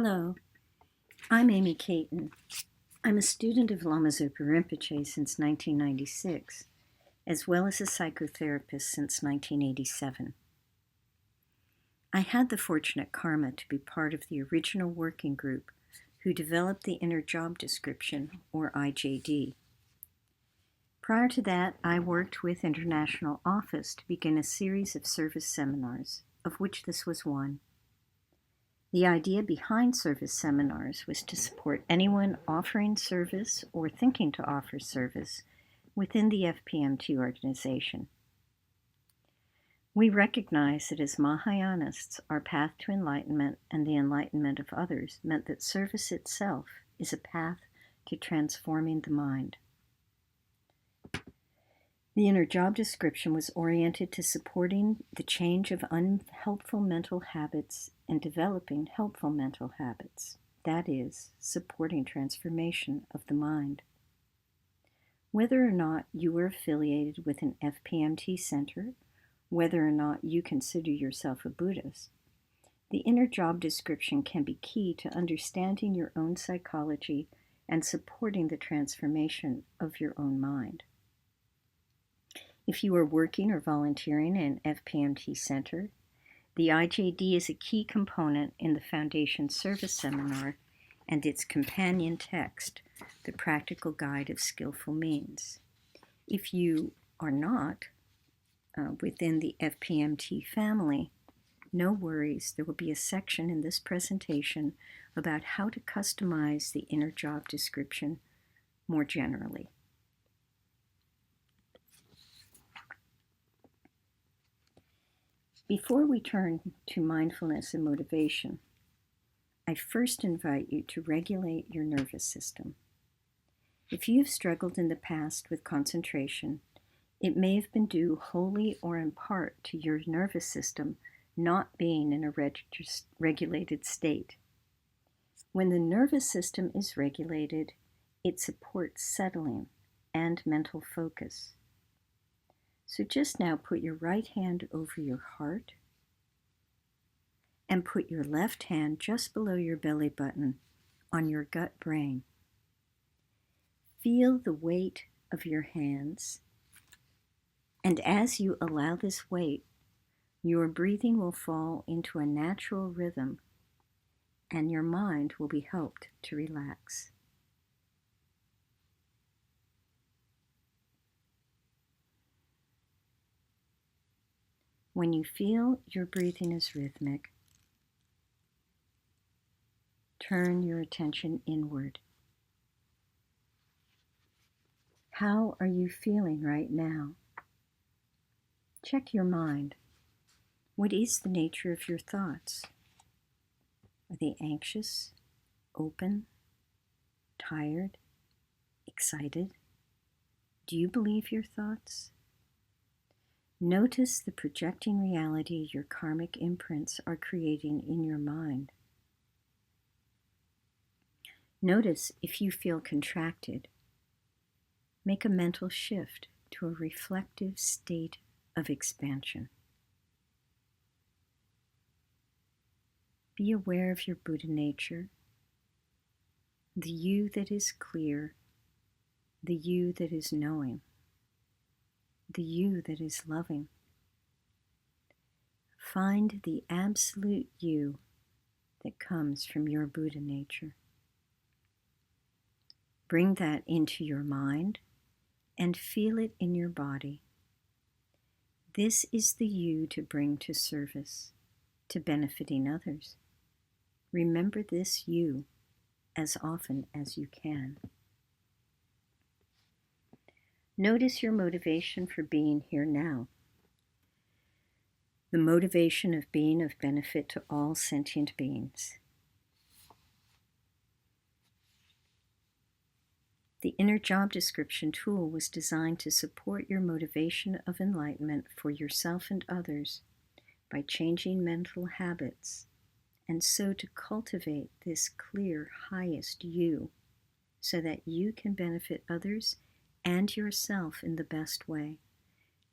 Hello, I'm Amy Caton. I'm a student of Lama Zopa Rinpoche since 1996, as well as a psychotherapist since 1987. I had the fortunate karma to be part of the original working group who developed the Inner Job Description, or IJD. Prior to that, I worked with International Office to begin a series of service seminars, of which this was one. The idea behind service seminars was to support anyone offering service or thinking to offer service within the FPMT organization. We recognize that as Mahayanists, our path to enlightenment and the enlightenment of others meant that service itself is a path to transforming the mind. The Inner Job Description was oriented to supporting the change of unhelpful mental habits and developing helpful mental habits, that is, supporting transformation of the mind. Whether or not you are affiliated with an FPMT center, whether or not you consider yourself a Buddhist, the Inner Job Description can be key to understanding your own psychology and supporting the transformation of your own mind. If you are working or volunteering in an FPMT center, the IJD is a key component in the Foundation Service Seminar and its companion text, The Practical Guide of Skillful Means. If you are not within the FPMT family, no worries, there will be a section in this presentation about how to customize the Inner Job Description more generally. Before we turn to mindfulness and motivation, I first invite you to regulate your nervous system. If you have struggled in the past with concentration, it may have been due wholly or in part to your nervous system not being in a regulated state. When the nervous system is regulated, it supports settling and mental focus. So just now put your right hand over your heart and put your left hand just below your belly button on your gut brain. Feel the weight of your hands, and as you allow this weight, your breathing will fall into a natural rhythm and your mind will be helped to relax. When you feel your breathing is rhythmic, turn your attention inward. How are you feeling right now? Check your mind. What is the nature of your thoughts? Are they anxious, open, tired, excited? Do you believe your thoughts? Notice the projecting reality your karmic imprints are creating in your mind. Notice if you feel contracted. Make a mental shift to a reflective state of expansion. Be aware of your Buddha nature, the you that is clear, the you that is knowing, the you that is loving. Find the absolute you that comes from your Buddha nature. Bring that into your mind and feel it in your body. This is the you to bring to service, to benefiting others. Remember this you as often as you can. Notice your motivation for being here now. The motivation of being of benefit to all sentient beings. The Inner Job Description tool was designed to support your motivation of enlightenment for yourself and others by changing mental habits, and so to cultivate this clear, highest you, so that you can benefit others and yourself in the best way,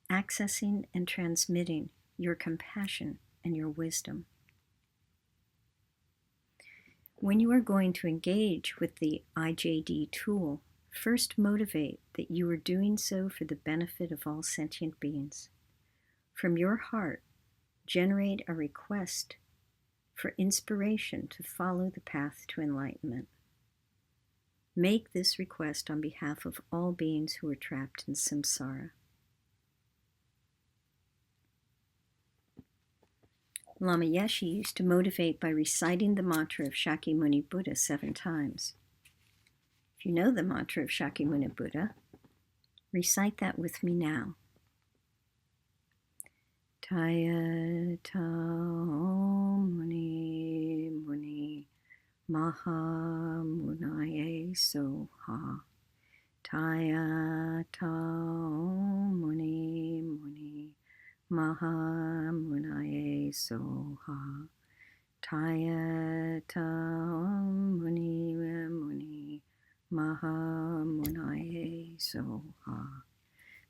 accessing and transmitting your compassion and your wisdom. When you are going to engage with the IJD tool, first motivate that you are doing so for the benefit of all sentient beings. From your heart, generate a request for inspiration to follow the path to enlightenment. Make this request on behalf of all beings who are trapped in samsara. Lama Yeshe used to motivate by reciting the mantra of Shakyamuni Buddha 7 times. If you know the mantra of Shakyamuni Buddha, recite that with me now. Taya Tao Muni Muni Maha Munaye Soha. Taya Tao Muni Muni Maha Munaye Soha. Taya Tao Muni Muni Maha Munaye Soha.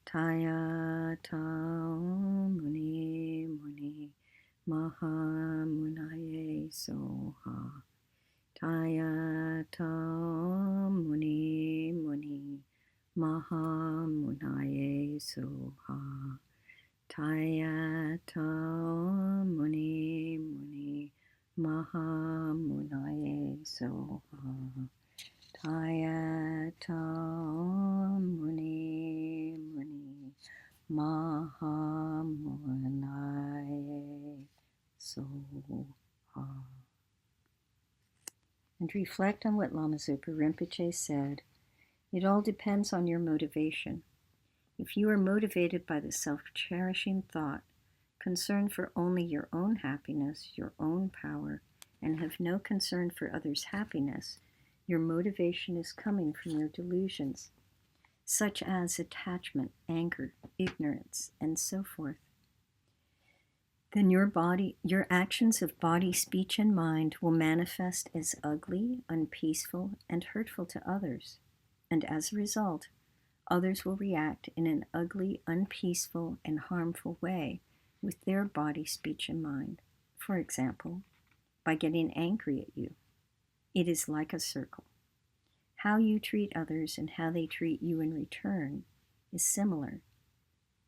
Taya Tao Muni Muni Maha Munaye Soha. Taya Tao Muni Muni Maha Munaye Soha. Taya Tao Muni Muni Maha Munaye Soha. Taya Tao Muni Muni Maha Munaye Soha. And reflect on what Lama Zopa Rinpoche said. It all depends on your motivation. If you are motivated by the self-cherishing thought, concern for only your own happiness, your own power, and have no concern for others' happiness, your motivation is coming from your delusions, such as attachment, anger, ignorance, and so forth. Then your actions of body, speech, and mind will manifest as ugly, unpeaceful, and hurtful to others. And as a result, others will react in an ugly, unpeaceful, and harmful way with their body, speech, and mind. For example, by getting angry at you. It is like a circle. How you treat others and how they treat you in return is similar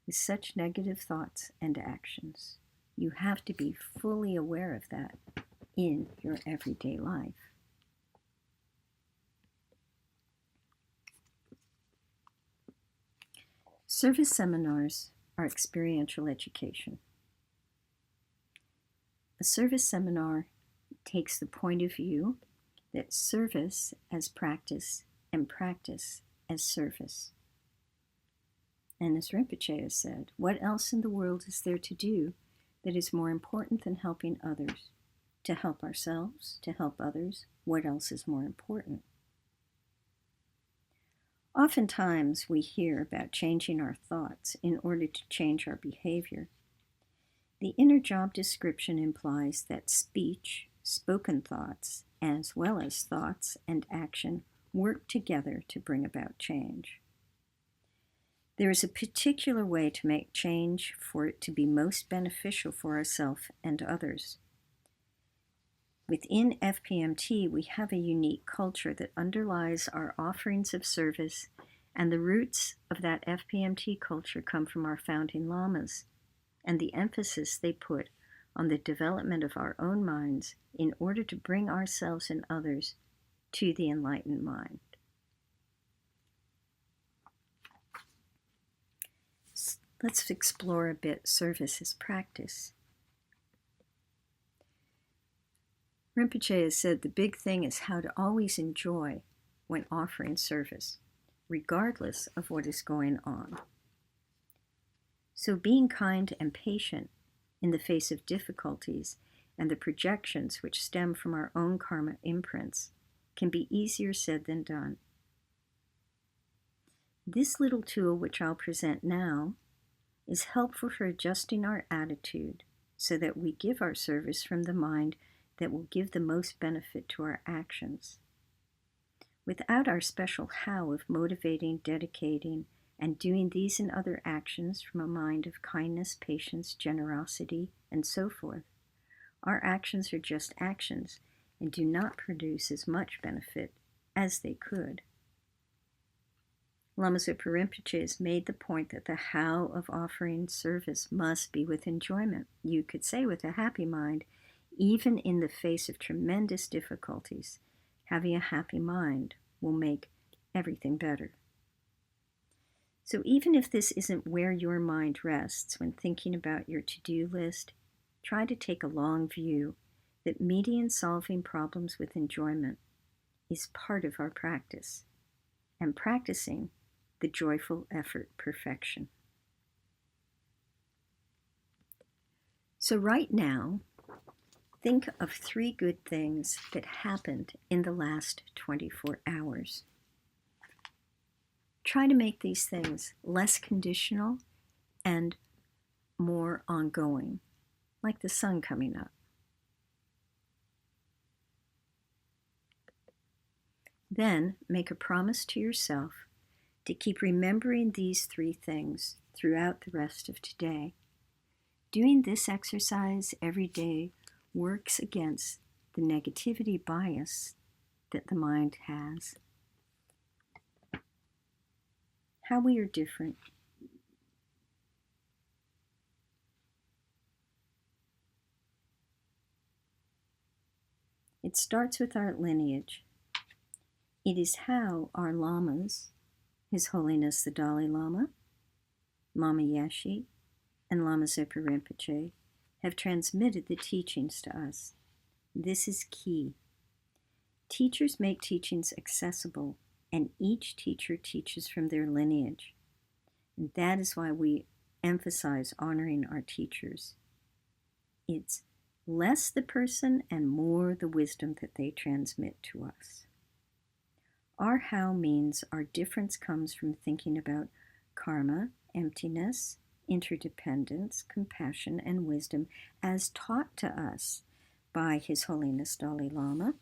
with such negative thoughts and actions. You have to be fully aware of that in your everyday life. Service seminars are experiential education. A service seminar takes the point of view that service as practice and practice as service. And as Rinpoche has said, what else in the world is there to do that is more important than helping others? To help ourselves, to help others, what else is more important? Oftentimes we hear about changing our thoughts in order to change our behavior. The inner job description implies that speech, spoken thoughts, as well as thoughts and action work together to bring about change. There is a particular way to make change for it to be most beneficial for ourselves and others. Within FPMT, we have a unique culture that underlies our offerings of service, and the roots of that FPMT culture come from our founding lamas, and the emphasis they put on the development of our own minds in order to bring ourselves and others to the enlightened mind. Let's explore a bit service as practice. Rinpoche has said the big thing is how to always enjoy when offering service, regardless of what is going on. So being kind and patient in the face of difficulties and the projections which stem from our own karma imprints can be easier said than done. This little tool, which I'll present now, is helpful for adjusting our attitude so that we give our service from the mind that will give the most benefit to our actions. Without our special how of motivating, dedicating, and doing these and other actions from a mind of kindness, patience, generosity, and so forth, our actions are just actions, and do not produce as much benefit as they could. Lama Zopa Rinpoche has made the point that the how of offering service must be with enjoyment. You could say with a happy mind, even in the face of tremendous difficulties, having a happy mind will make everything better. So even if this isn't where your mind rests when thinking about your to-do list, try to take a long view that meeting and solving problems with enjoyment is part of our practice, and practicing the joyful effort perfection. So right now, think of 3 good things that happened in the last 24 hours. Try to make these things less conditional and more ongoing, like the sun coming up. Then make a promise to yourself to keep remembering these 3 things throughout the rest of today. Doing this exercise every day works against the negativity bias that the mind has. How we are different. It starts with our lineage. It is how our lamas, His Holiness the Dalai Lama, Lama Yeshe, and Lama Zopa Rinpoche, have transmitted the teachings to us. This is key. Teachers make teachings accessible, and each teacher teaches from their lineage. And that is why we emphasize honoring our teachers. It's less the person and more the wisdom that they transmit to us. Our how means our difference comes from thinking about karma, emptiness, interdependence, compassion, and wisdom as taught to us by His Holiness Dalai Lama,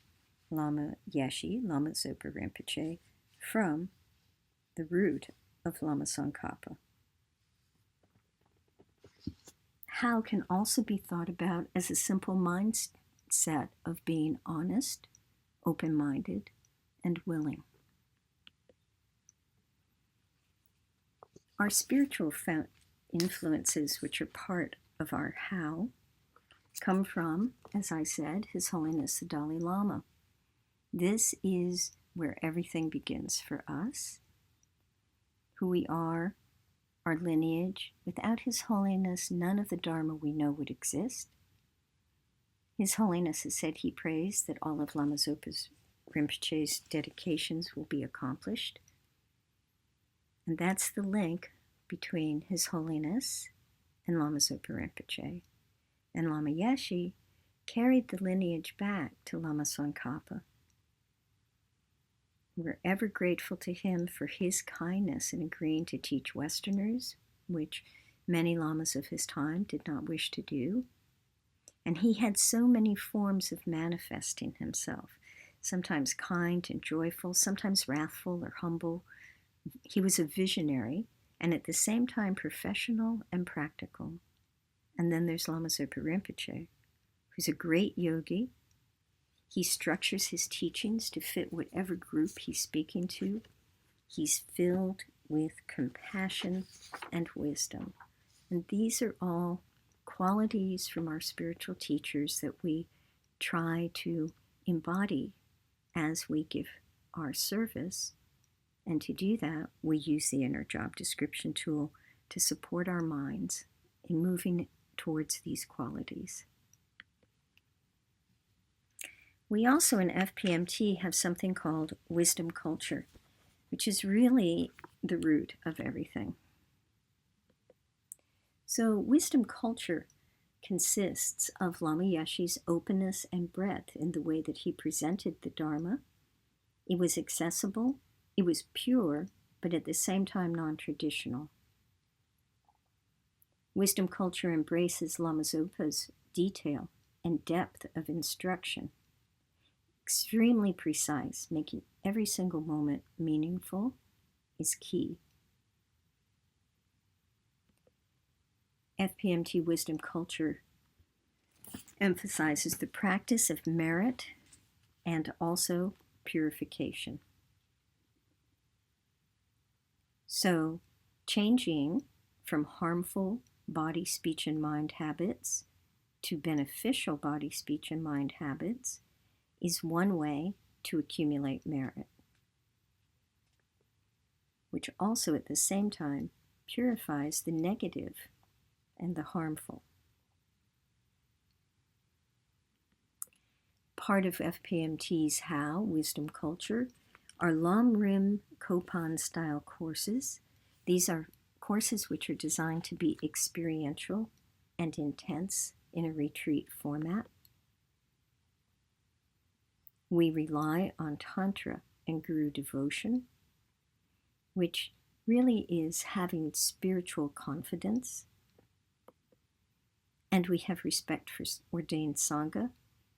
Lama Yeshe, Lama Zopa Rinpoche, from the root of Lama Tsongkhapa. How can also be thought about as a simple mindset of being honest, open-minded, and willing. Our spiritual influences, which are part of our how, come from, as I said, His Holiness the Dalai Lama. This is where everything begins for us, who we are, our lineage. Without His Holiness, none of the Dharma we know would exist. His Holiness has said he prays that all of Lama Zopa Rinpoche's dedications will be accomplished. And that's the link between His Holiness and Lama Zopa Rinpoche. And Lama Yeshe carried the lineage back to Lama Tsongkhapa. We're ever grateful to him for his kindness in agreeing to teach Westerners, which many lamas of his time did not wish to do. And he had so many forms of manifesting himself, sometimes kind and joyful, sometimes wrathful or humble. He was a visionary and at the same time professional and practical. And then there's Lama Zopa Rinpoche, who's a great yogi. He structures his teachings to fit whatever group he's speaking to. He's filled with compassion and wisdom. And these are all qualities from our spiritual teachers that we try to embody as we give our service. And to do that, we use the inner job description tool to support our minds in moving towards these qualities. We also in FPMT have something called Wisdom Culture, which is really the root of everything. So Wisdom Culture consists of Lama Yeshe's openness and breadth in the way that he presented the Dharma. It was accessible, it was pure, but at the same time non-traditional. Wisdom Culture embraces Lama Zopa's detail and depth of instruction. Extremely precise, making every single moment meaningful is key. FPMT Wisdom Culture emphasizes the practice of merit and also purification. So, changing from harmful body, speech, and mind habits to beneficial body, speech, and mind habits is one way to accumulate merit, which also at the same time purifies the negative and the harmful. Part of FPMT's How, Wisdom Culture, are Lam Rim Kopan style courses. These are courses which are designed to be experiential and intense in a retreat format. We rely on Tantra and Guru devotion, which really is having spiritual confidence. And we have respect for ordained Sangha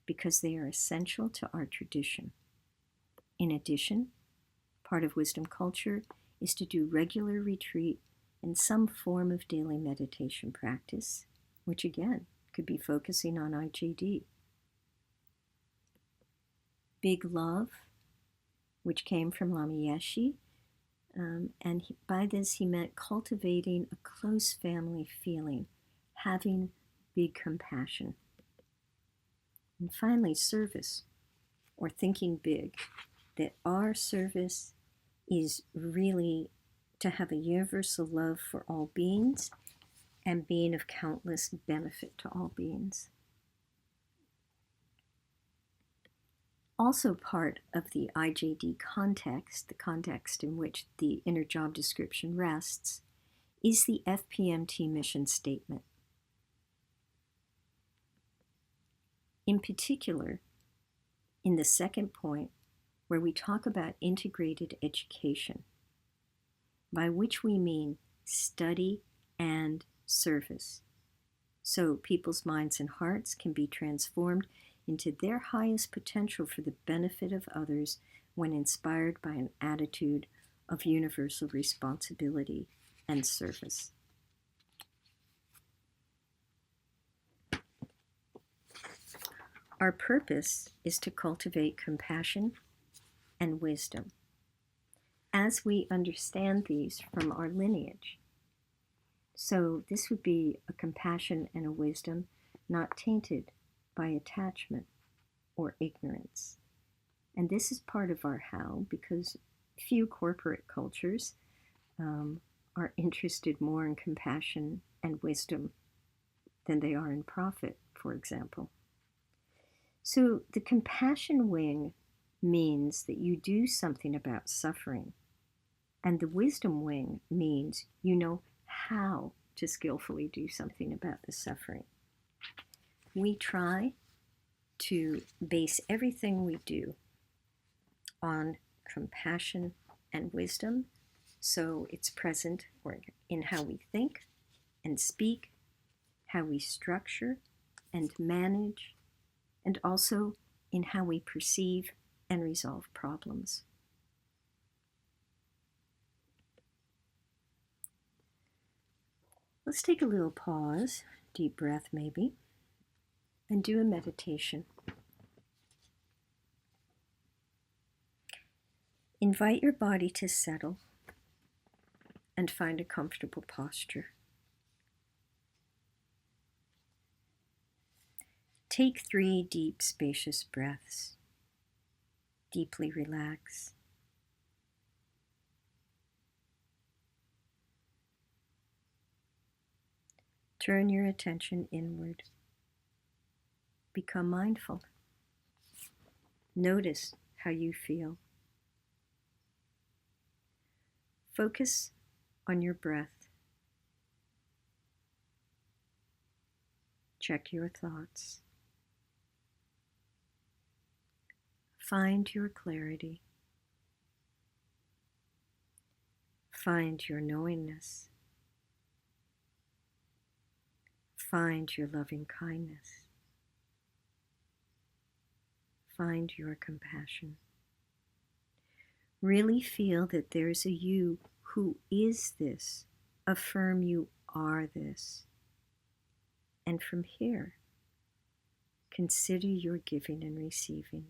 because they are essential to our tradition. In addition, part of Wisdom Culture is to do regular retreat and some form of daily meditation practice, which again could be focusing on IJD. Big Love, which came from Lama Yeshe, by this he meant cultivating a close family feeling, having big compassion. And finally, service, or thinking big, that our service is really to have a universal love for all beings and being of countless benefit to all beings. Also part of the IJD context, the context in which the inner job description rests, is the FPMT mission statement. In particular, in the second point, where we talk about integrated education, by which we mean study and service. So people's minds and hearts can be transformed into their highest potential for the benefit of others when inspired by an attitude of universal responsibility and service. Our purpose is to cultivate compassion and wisdom as we understand these from our lineage. So this would be a compassion and a wisdom not tainted by attachment or ignorance. And this is part of our how, because few corporate cultures are interested more in compassion and wisdom than they are in profit, for example. So the compassion wing means that you do something about suffering, and the wisdom wing means you know how to skillfully do something about the suffering. We try to base everything we do on compassion and wisdom, so it's present in how we think and speak, how we structure and manage, and also in how we perceive and resolve problems. Let's take a little pause, deep breath maybe, and do a meditation. Invite your body to settle and find a comfortable posture. Take 3 deep, spacious breaths. Deeply relax. Turn your attention inward. Become mindful. Notice how you feel. Focus on your breath. Check your thoughts. Find your clarity. Find your knowingness. Find your loving kindness. Find your compassion. Really feel that there's a you who is this. Affirm you are this. And from here, consider your giving and receiving.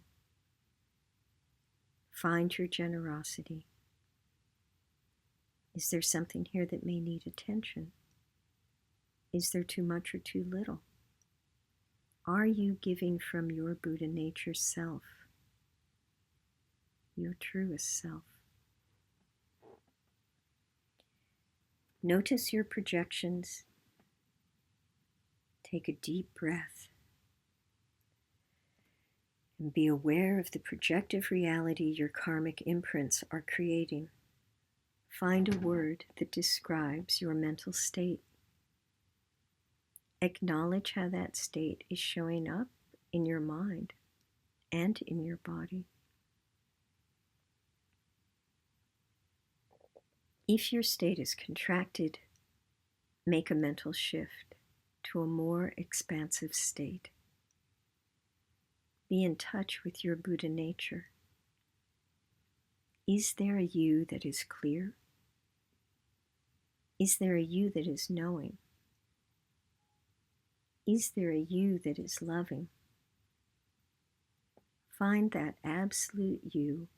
Find your generosity. Is there something here that may need attention? Is there too much or too little? Are you giving from your Buddha nature self, your truest self? Notice your projections. Take a deep breath and be aware of the projective reality your karmic imprints are creating. Find a word that describes your mental state. Acknowledge how that state is showing up in your mind and in your body. If your state is contracted, make a mental shift to a more expansive state. Be in touch with your Buddha nature. Is there a you that is clear? Is there a you that is knowing? Is there a you that is loving? Find that absolute you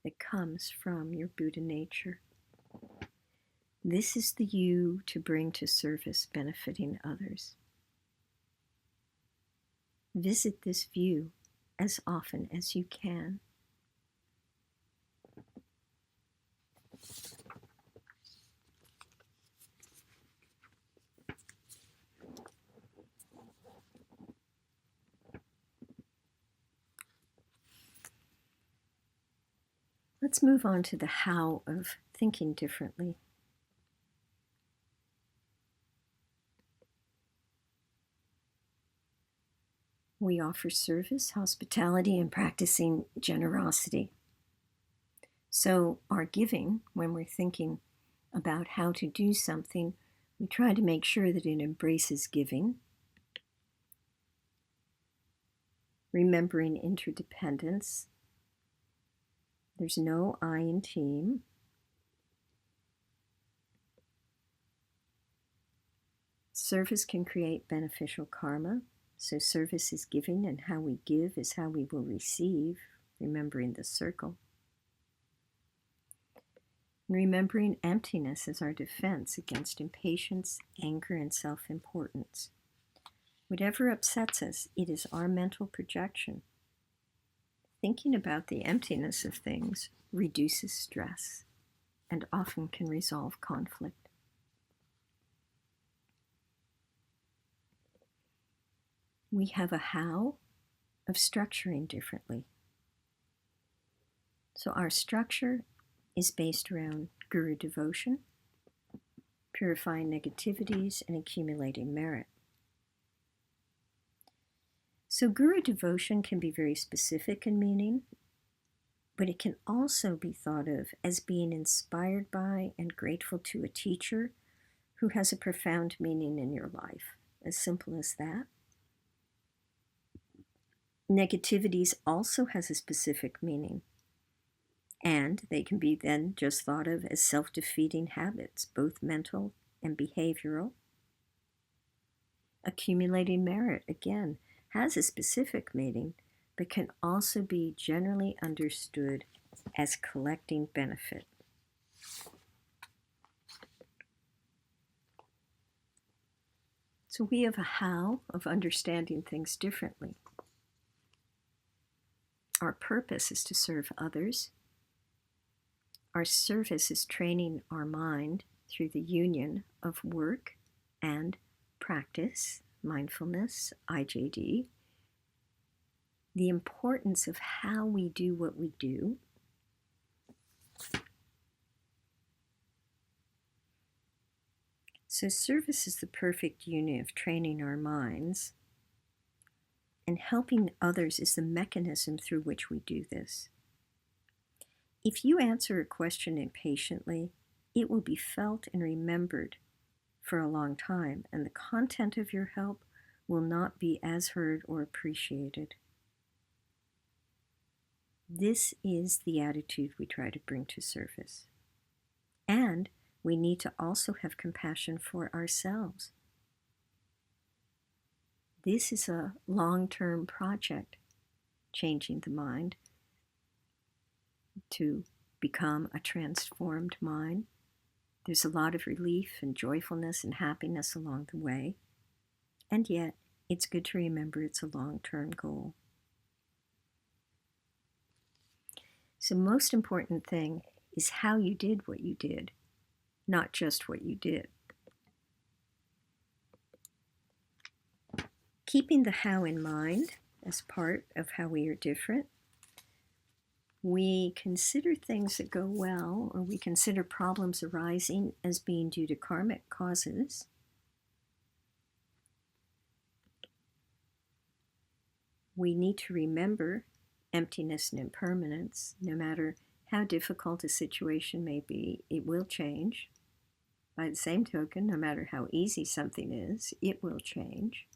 that comes from your Buddha nature. This is the you to bring to service benefiting others. Visit this view as often as you can. Let's move on to the how of thinking differently. We offer service, hospitality, and practicing generosity. So our giving, when we're thinking about how to do something, we try to make sure that it embraces giving, remembering interdependence. There's no I in team. Service can create beneficial karma. So service is giving, and how we give is how we will receive, remembering the circle. And remembering emptiness as our defense against impatience, anger, and self-importance. Whatever upsets us, it is our mental projection. Thinking about the emptiness of things reduces stress and often can resolve conflict. We have a how of structuring differently. So our structure is based around guru devotion, purifying negativities, and accumulating merit. So guru devotion can be very specific in meaning, but it can also be thought of as being inspired by and grateful to a teacher who has a profound meaning in your life. As simple as that. Negativities also has a specific meaning, and they can be then just thought of as self-defeating habits, both mental and behavioral. Accumulating merit, again, has a specific meaning, but can also be generally understood as collecting benefit. So we have a how of understanding things differently. Our purpose is to serve others. Our service is training our mind through the union of work and practice, mindfulness, IJD. The importance of how we do what we do. So service is the perfect union of training our minds, and helping others is the mechanism through which we do this. If you answer a question impatiently, it will be felt and remembered for a long time, and the content of your help will not be as heard or appreciated. This is the attitude we try to bring to service. And we need to also have compassion for ourselves. This is a long-term project, changing the mind. to become a transformed mind. There's a lot of relief and joyfulness and happiness along the way. And yet, it's good to remember it's a long-term goal. So the most important thing is how you did what you did, not just what you did. Keeping the how in mind as part of how we are different, we consider things that go well, or we consider problems arising as being due to karmic causes. We need to remember emptiness and impermanence. No matter how difficult a situation may be, it will change. By the same token, no matter how easy something is, it will change.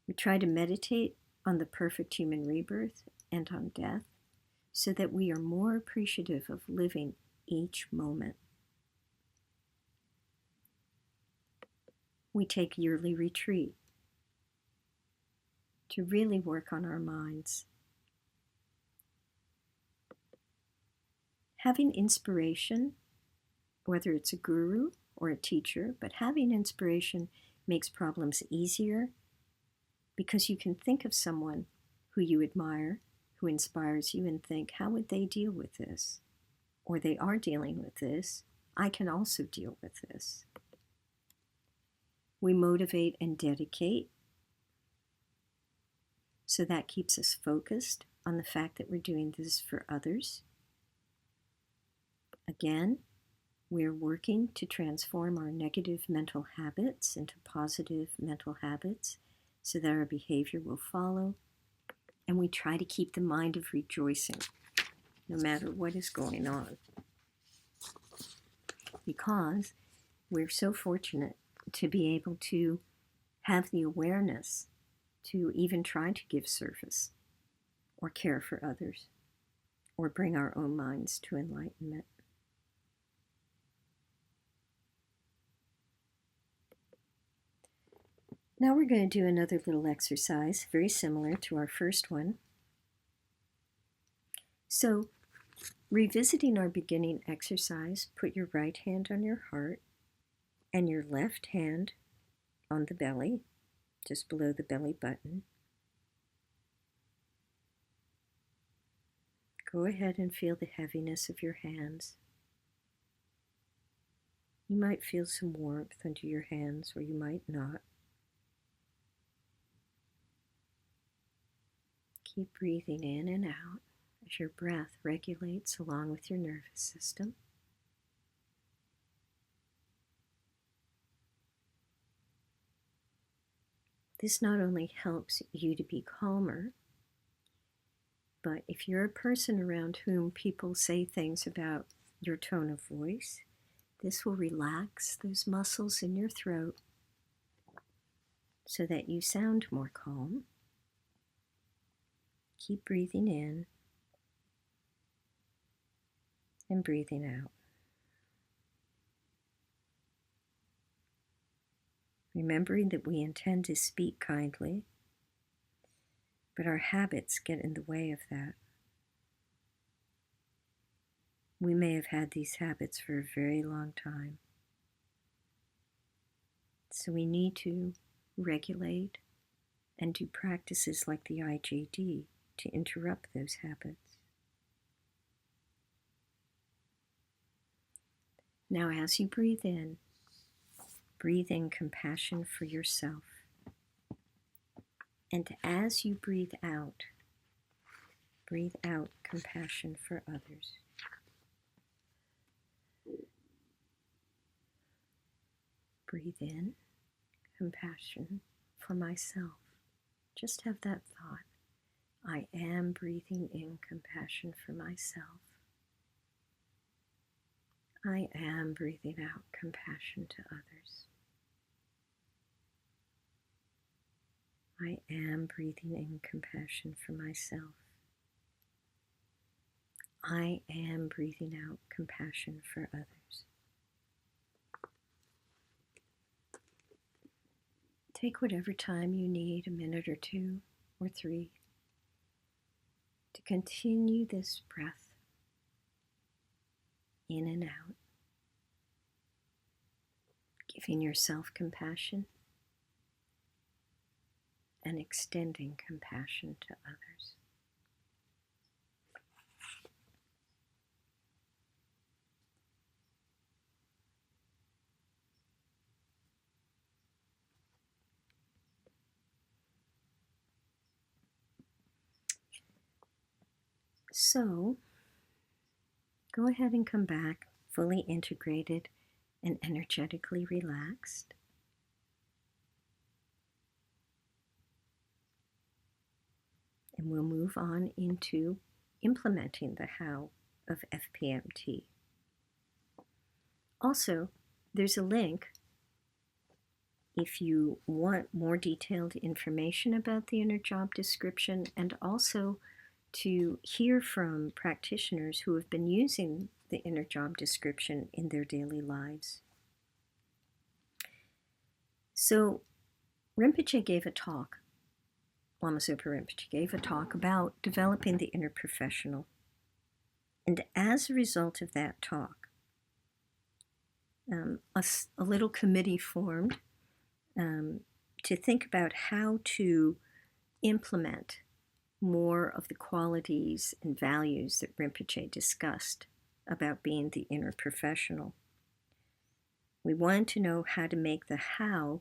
We try to meditate on the perfect human rebirth and on death so that we are more appreciative of living each moment. We take yearly retreat to really work on our minds. Having inspiration, whether it's a guru or a teacher, but having inspiration makes problems easier because you can think of someone who you admire, who inspires you, and think, how would they deal with this? Or they are dealing with this. I can also deal with this. We motivate and dedicate, so that keeps us focused on the fact that we're doing this for others. Again, we're working to transform our negative mental habits into positive mental habits so that our behavior will follow. And we try to keep the mind of rejoicing no matter what is going on. Because we're so fortunate to be able to have the awareness to even try to give service or care for others or bring our own minds to enlightenment. Now we're going to do another little exercise, very similar to our first one. So, revisiting our beginning exercise, put your right hand on your heart and your left hand on the belly, just below the belly button. Go ahead and feel the heaviness of your hands. You might feel some warmth under your hands, or you might not. Keep breathing in and out as your breath regulates along with your nervous system. This not only helps you to be calmer, but if you're a person around whom people say things about your tone of voice, this will relax those muscles in your throat so that you sound more calm. Keep breathing in and breathing out. Remembering that we intend to speak kindly, but our habits get in the way of that. We may have had these habits for a very long time. So we need to regulate and do practices like the IJD to interrupt those habits. Now, as you breathe in compassion for yourself. And as you breathe out compassion for others. Breathe in compassion for myself. Just have that thought. I am breathing in compassion for myself. I am breathing out compassion to others. I am breathing in compassion for myself. I am breathing out compassion for others. Take whatever time you need, a minute or 2 or 3, to continue this breath in and out, giving yourself compassion and extending compassion to others. So, go ahead and come back fully integrated and energetically relaxed. And we'll move on into implementing the how of FPMT. Also, there's a link if you want more detailed information about the inner job description, and also to hear from practitioners who have been using the inner job description in their daily lives. So, Rinpoche gave a talk, Lama Zopa Rinpoche gave a talk about developing the inner professional. And as a result of that talk, a little committee formed to think about how to implement more of the qualities and values that Rinpoche discussed about being the inner professional. We wanted to know how to make the how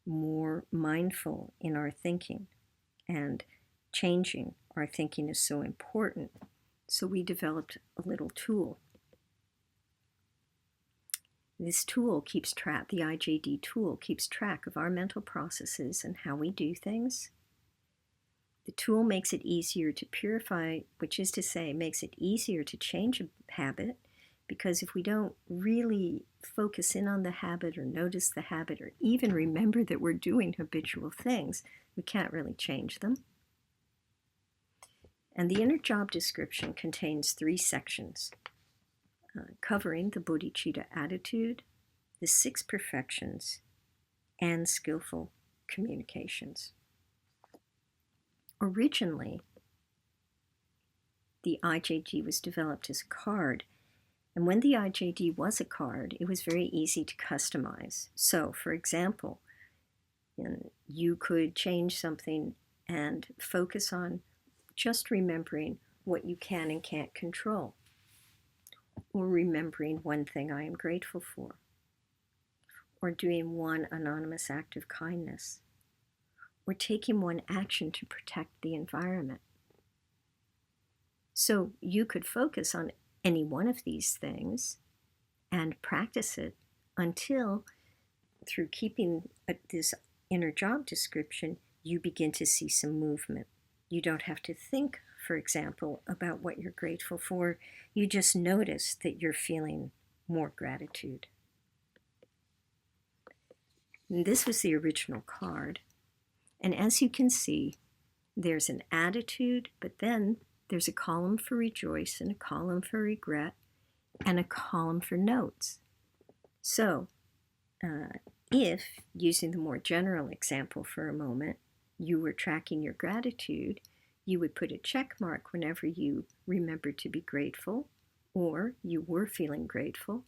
more mindful in our thinking, and changing our thinking is so important. So we developed a little tool. This tool keeps track, the IJD tool keeps track of our mental processes and how we do things. The tool makes it easier to purify, which is to say, makes it easier to change a habit, because if we don't really focus in on the habit or notice the habit or even remember that we're doing habitual things, we can't really change them. And the inner job description contains 3 sections, covering the bodhicitta attitude, the 6 perfections, and skillful communications. Originally, the IJD was developed as a card, and when the IJD was a card, it was very easy to customize. So, for example, you could change something and focus on just remembering what you can and can't control, or remembering one thing I am grateful for, or doing one anonymous act of kindness, or taking one action to protect the environment. So you could focus on any one of these things and practice it until, through keeping this inner job description, you begin to see some movement. You don't have to think, for example, about what you're grateful for. You just notice that you're feeling more gratitude. And this was the original card. And as you can see, there's an attitude, but then there's a column for rejoice and a column for regret and a column for notes. So, if, using the more general example for a moment, you were tracking your gratitude, you would put a check mark whenever you remembered to be grateful, or you were feeling grateful.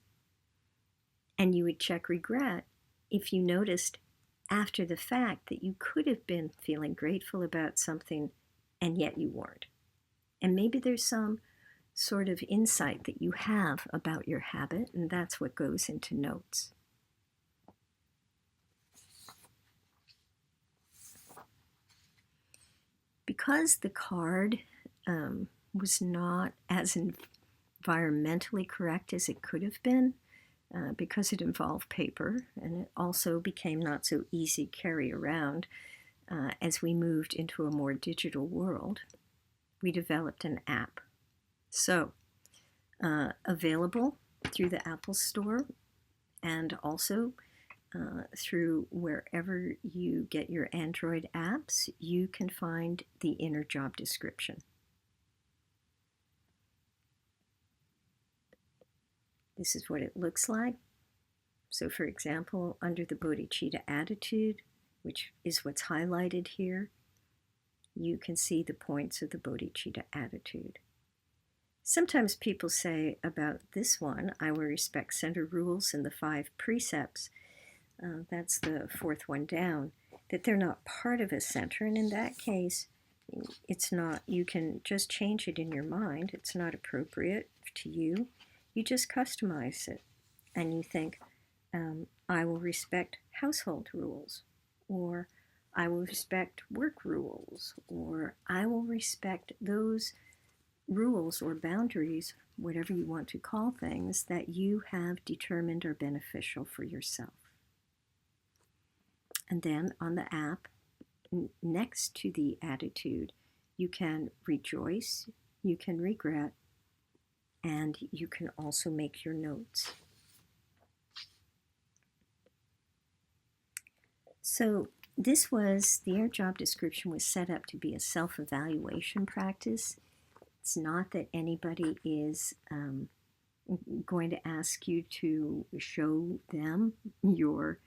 And you would check regret if you noticed after the fact that you could have been feeling grateful about something and yet you weren't. And maybe there's some sort of insight that you have about your habit, and that's what goes into notes. Because the card was not as environmentally correct as it could have been, because it involved paper, and it also became not so easy to carry around as we moved into a more digital world, we developed an app. So, available through the Apple Store, and also through wherever you get your Android apps, you can find the inner job description. This is what it looks like. So, for example, under the bodhicitta attitude, which is what's highlighted here, you can see the points of the bodhicitta attitude. Sometimes people say about this one, I will respect center rules and the 5 precepts, that's the 4th one down, that they're not part of a center. And in that case, it's not, you can just change it in your mind. It's not appropriate to you. You just customize it. And you think, I will respect household rules, or I will respect work rules, or I will respect those rules or boundaries, whatever you want to call things, that you have determined are beneficial for yourself. And then on the app, next to the attitude, you can rejoice, you can regret, and you can also make your notes. So their job description was set up to be a self-evaluation practice. It's not that anybody is going to ask you to show them your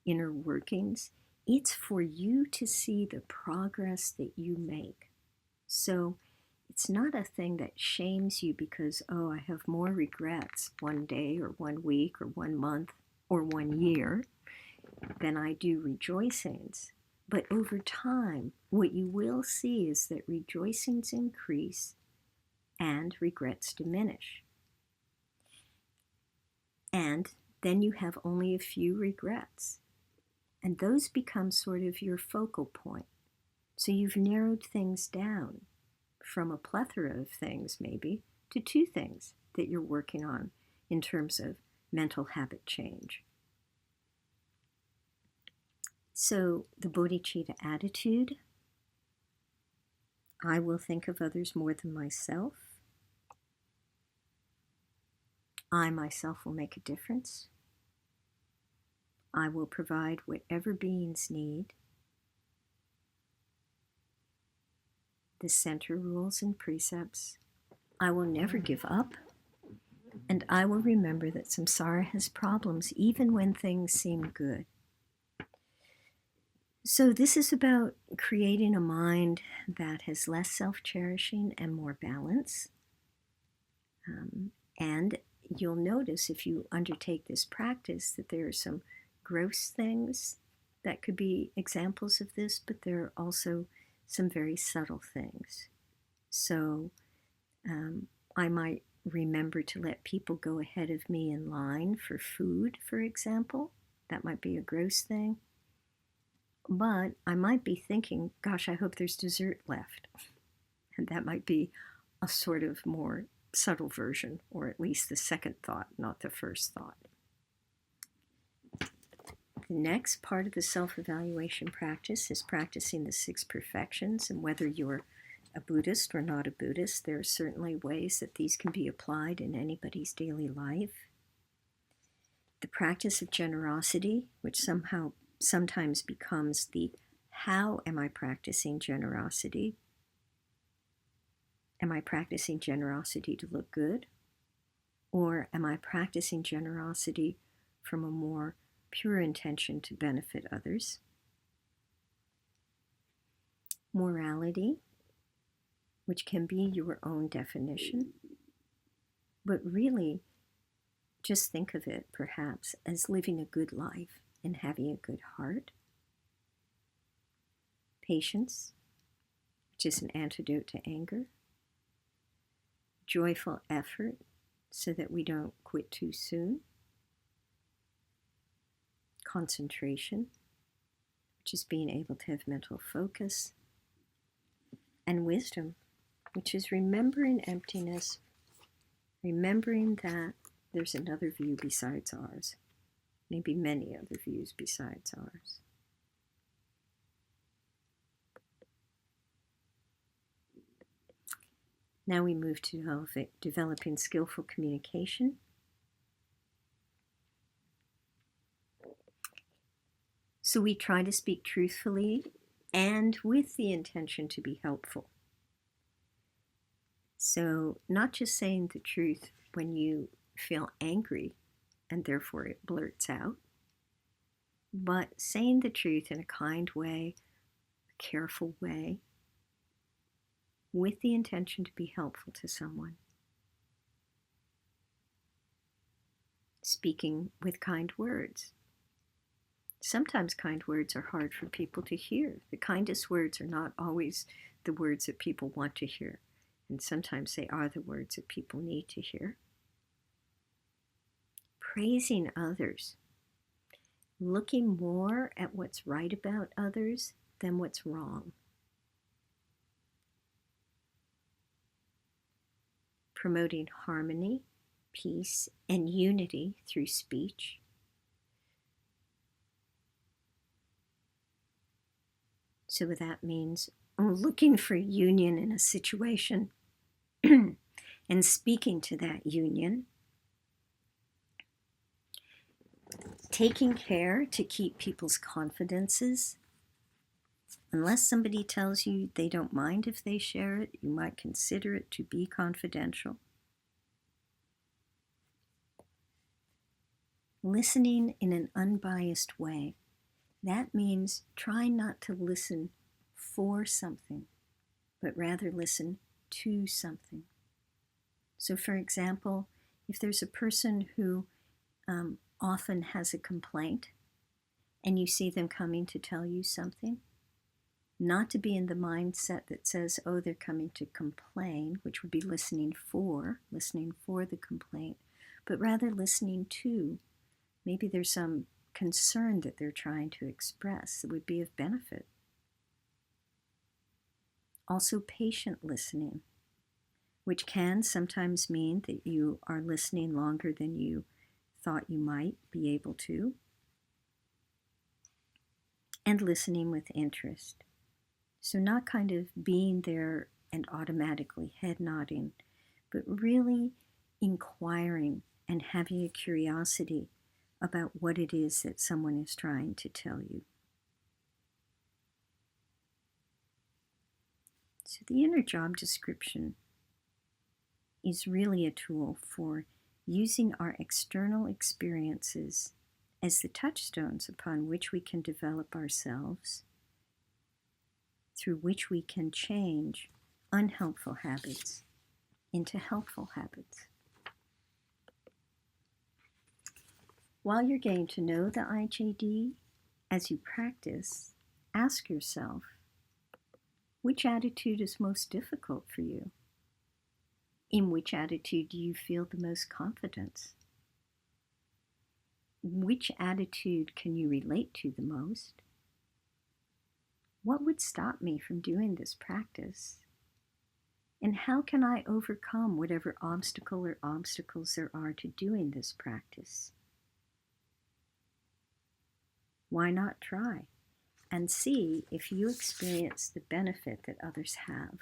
inner workings. It's for you to see the progress that you make. So it's not a thing that shames you because, oh, I have more regrets one day or 1 week or 1 month or 1 year than I do rejoicings. But over time, what you will see is that rejoicings increase and regrets diminish. And then you have only a few regrets. And those become sort of your focal point. So you've narrowed things down from a plethora of things, maybe, to 2 things that you're working on in terms of mental habit change. So the bodhicitta attitude, I will think of others more than myself. I myself will make a difference. I will provide whatever beings need. The center rules and precepts. I will never give up. And I will remember that samsara has problems even when things seem good. So this is about creating a mind that has less self-cherishing and more balance. And you'll notice if you undertake this practice that there are some gross things that could be examples of this, but there are also some very subtle things. So I might remember to let people go ahead of me in line for food, for example. That might be a gross thing. But I might be thinking, gosh, I hope there's dessert left. And that might be a sort of more subtle version, or at least the second thought, not the first thought. The next part of the self-evaluation practice is practicing the 6 perfections. And whether you're a Buddhist or not a Buddhist, there are certainly ways that these can be applied in anybody's daily life. The practice of generosity, which sometimes becomes the how am I practicing generosity? Am I practicing generosity to look good? Or am I practicing generosity from a more pure intention to benefit others? Morality, which can be your own definition, but really just think of it perhaps as living a good life and having a good heart. Patience, which is an antidote to anger. Joyful effort, so that we don't quit too soon. Concentration, which is being able to have mental focus. And wisdom, which is remembering emptiness, remembering that there's another view besides ours, maybe many other views besides ours. Now we move to developing skillful communication. So we try to speak truthfully and with the intention to be helpful. So not just saying the truth when you feel angry and therefore it blurts out, but saying the truth in a kind way, a careful way, with the intention to be helpful to someone. Speaking with kind words. Sometimes kind words are hard for people to hear. The kindest words are not always the words that people want to hear, and sometimes they are the words that people need to hear. Praising others. Looking more at what's right about others than what's wrong. Promoting harmony, peace, and unity through speech. So that means looking for union in a situation and speaking to that union. Taking care to keep people's confidences. Unless somebody tells you they don't mind if they share it, you might consider it to be confidential. Listening in an unbiased way. That means try not to listen for something, but rather listen to something. So for example, if there's a person who often has a complaint and you see them coming to tell you something, not to be in the mindset that says, oh, they're coming to complain, which would be listening for the complaint, but rather listening to. Maybe there's some concern that they're trying to express that would be of benefit. Also, patient listening, which can sometimes mean that you are listening longer than you thought you might be able to. And listening with interest. So not kind of being there and automatically head nodding, but really inquiring and having a curiosity about what it is that someone is trying to tell you. So the inner job description is really a tool for using our external experiences as the touchstones upon which we can develop ourselves, through which we can change unhelpful habits into helpful habits. While you're getting to know the IJD, as you practice, ask yourself, which attitude is most difficult for you? In which attitude do you feel the most confidence? Which attitude can you relate to the most? What would stop me from doing this practice? And how can I overcome whatever obstacle or obstacles there are to doing this practice? Why not try and see if you experience the benefit that others have?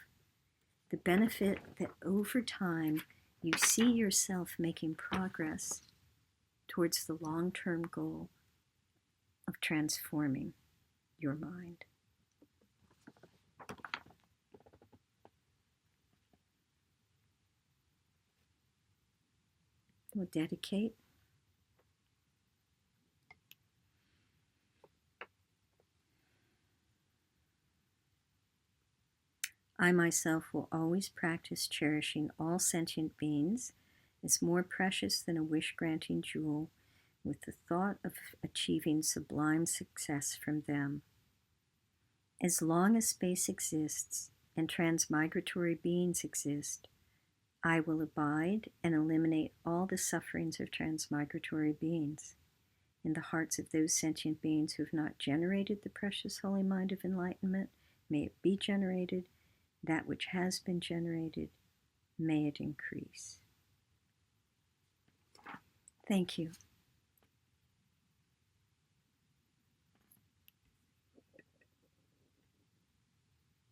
The benefit that over time you see yourself making progress towards the long-term goal of transforming your mind. We'll dedicate. I myself will always practice cherishing all sentient beings as more precious than a wish-granting jewel, with the thought of achieving sublime success from them. As long as space exists and transmigratory beings exist, I will abide and eliminate all the sufferings of transmigratory beings. In the hearts of those sentient beings who have not generated the precious holy mind of enlightenment, may it be generated. That which has been generated, may it increase. Thank you.